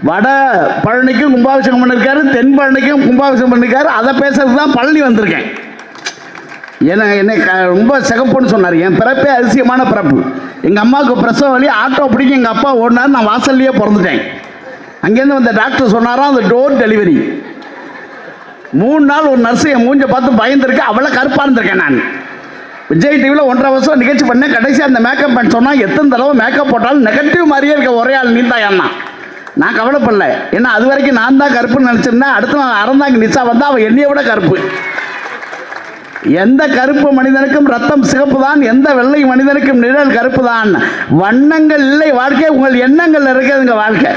வட பழனிக்கும் கும்பாபிஷேகம் பண்ணியிருக்காரு, தென் பழனிக்கும் கும்பாபிஷேகம் பண்ணியிருக்காரு. அதை பேசுறது தான் பழனி வந்திருக்கேன். என்னை ரொம்ப சிகப்புன்னு சொன்னார். என் பிறப்பே அதிசயமான பிறப்பு. எங்கள் அம்மாவுக்கு பிரசவ வலி, ஆட்டோ பிடிக்கும் எங்கள் அப்பா ஓடினார், நான் வாசல்லையே பிறந்துட்டேன். அங்கேருந்து வந்த டாக்டர் சொன்னாராம் அது டோர் டெலிவரி. 3 நாள் ஒரு நர்ஸு என் மூஞ்சை பார்த்து பயந்துருக்கேன். அவ்வளோ கருப்பாக இருந்திருக்கேன் நான். விஜய் டிவியில் 1.5 வருஷம் நிகழ்ச்சி பண்ணேன். கடைசியாக அந்த மேக்கப் பண்ண சொன்னால் எத்தனை தடவை மேக்கப் போட்டாலும் நெகட்டிவ் மாதிரியே இருக்க ஒரே ஆள் நீ தான் அண்ணா. நான் கவலைப்படல. ஏன்னா அது வரைக்கும் நான் தான் கருப்புன்னு நினச்சிருந்தேன். அடுத்து நான் அறந்தாங்க நிசா வந்தால் அவள் என்னையை விட கருப்பு. எந்த கருப்பு மனிதனுக்கும் ரத்தம் சிகப்பு தான், எந்த வெள்ளை மனிதனுக்கும் நிழல் கருப்பு தான். வண்ணங்கள் இல்லை வாழ்க்கை, உங்கள் எண்ணங்கள் இருக்குதுங்க வாழ்க்கை.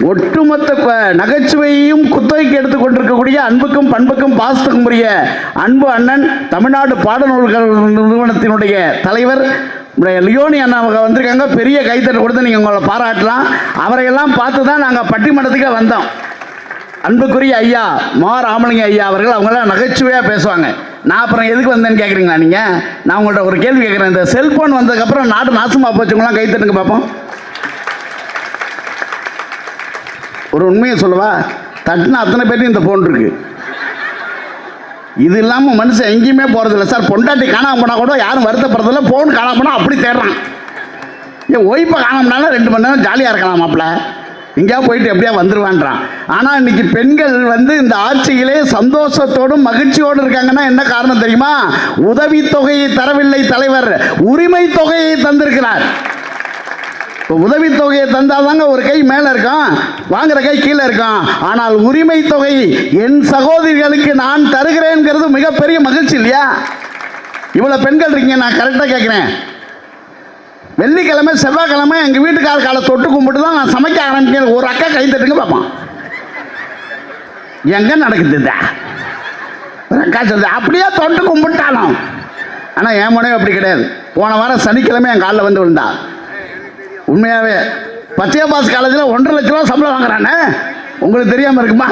ஒட்டுமொத்த நகைச்சுவையையும் குத்தகைக்கு எடுத்துக் கொண்டிருக்கக்கூடிய அன்புக்கும் பண்புக்கும் பாசத்துக்கும் உரிய அன்பு அண்ணன், தமிழ்நாடு பாடநூல்கள் நிறுவனத்தினுடைய தலைவர் லியோனி அண்ணா அவங்க வந்திருக்காங்க. பெரிய கைத்தட்டை கொடுத்து நீங்கள் உங்களை பாராட்டலாம். அவரையெல்லாம் பார்த்து தான் நாங்கள் பட்டிமன்றத்துக்கே வந்தோம். அன்புக்குரிய ஐயா மா ராமலிங்க ஐயா அவர்கள் அவங்களாம் நகைச்சுவையாக பேசுவாங்க. நான் அப்புறம் எதுக்கு வந்தேன்னு கேட்குறீங்களா நீங்கள்? நான் உங்கள்கிட்ட ஒரு கேள்வி கேட்குறேன். இந்த செல்ஃபோன் வந்ததுக்கப்புறம் நாடு நாசமாக போச்சுங்களாம் கைத்தட்டுங்க பார்ப்போம். ஒரு உண்மையை சொல்லவா, தட்டுனா அத்தனை பேர்ட்டும் இந்த ஃபோன் இருக்குது. இது இல்லாமல் மனுஷன் எங்கேயுமே போகிறதில்ல சார். பொண்டாட்டி காணாமல் போனால் கூட யாரும் வருத்தப்படுறதில்ல. ஃபோன் காணாமல் போனால் அப்படி தேடுறான். ஏன் ஒய்ஃபை காணாமனாலும் 2 மணி நேரம் ஜாலியாக இருக்கலாம் மாப்பிள்ள, எங்கேயா போயிட்டு எப்படியா வந்துடுவான்றான். ஆனால் இன்னைக்கு பெண்கள் இந்த ஆட்சியிலே சந்தோஷத்தோடும் மகிழ்ச்சியோடு இருக்காங்கன்னா என்ன காரணம் தெரியுமா? உதவித்தொகையை தரவில்லை தலைவர், உரிமை தொகையை தந்திருக்கிறார். உதவித்தொகையை தந்தாதாங்க ஒரு கை மேலே இருக்கும், வாங்குற கை கீழே இருக்கும். ஆனால் உரிமை தொகை என் சகோதரிகளுக்கு நான் தருகிறேன்கிறது மிகப்பெரிய மகிழ்ச்சி இல்லையா? இவ்வளோ பெண்கள் இருக்கீங்க. நான் கரெக்டாக கேட்குறேன். வெள்ளிக்கிழமை செவ்வாய்க்கிழமை எங்கள் வீட்டுக்கார காலை தொட்டு கும்பிட்டு தான் நான் சமைக்க ஆரம்பிக்கிறேன். ஒரு அக்கா கை தட்டுங்க பார்ப்போம். எங்கே நடக்குது? ஒரு அக்கா சொல்லுது அப்படியே தொட்டு கும்பிட்டாலும். ஆனால் என் மனைவி அப்படி கிடையாது. போன வாரம் சனிக்கிழமை என் காலில் வந்து விழுந்தா. உண்மையாகவே பச்சையப்பாஸ் காலேஜில் 1.5 லட்ச ரூபா சம்பளம் வாங்குறானே, உங்களுக்கு தெரியாமல் இருக்குமா?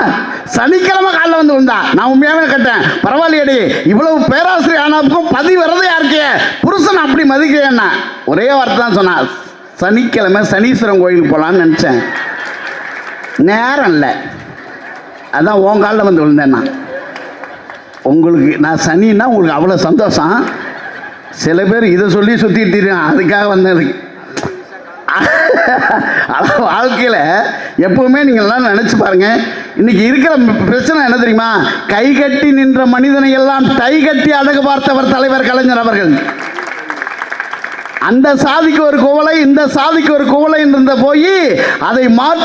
சனிக்கிழமை காலில் வந்து விழுந்தா. நான் உண்மையாகவே கேட்டேன், பரவாயில்லையடி இவ்வளவு பேராசிரியர் ஆனப்புக்கும் பதிவிரதையா இருக்கே, புருஷன் அப்படி மதிக்கிறேன்னா. ஒரே வார்த்தை தான் சொன்னான், சனிக்கிழமை சனீஸ்வரன் கோயிலுக்கு போகலான்னு நினச்சேன், நேரம் இல்லை, அதான் உன் காலில் வந்து விழுந்தேன்னா. உங்களுக்கு நான் சனின்னா உங்களுக்கு அவ்வளோ சந்தோஷம். சில பேர் இதை சொல்லி சுற்றிட்டு இருக்கான், அதுக்காக வந்தது. வாழ்க்கையில் எப்பவுமே நீங்கள்லாம் நினச்சி பாருங்க. இன்னைக்கு இருக்கிற பிரச்சனை என்ன தெரியுமா? கை கட்டி நின்ற மனிதனை எல்லாம் டை கட்டி அழகு பார்த்தவர் தலைவர் கலைஞர் அவர்கள். அந்த சாதிக்கு ஒரு குவளை, இந்த சாதிக்கு ஒரு குவளை இருந்த போய் அதை மாற்றி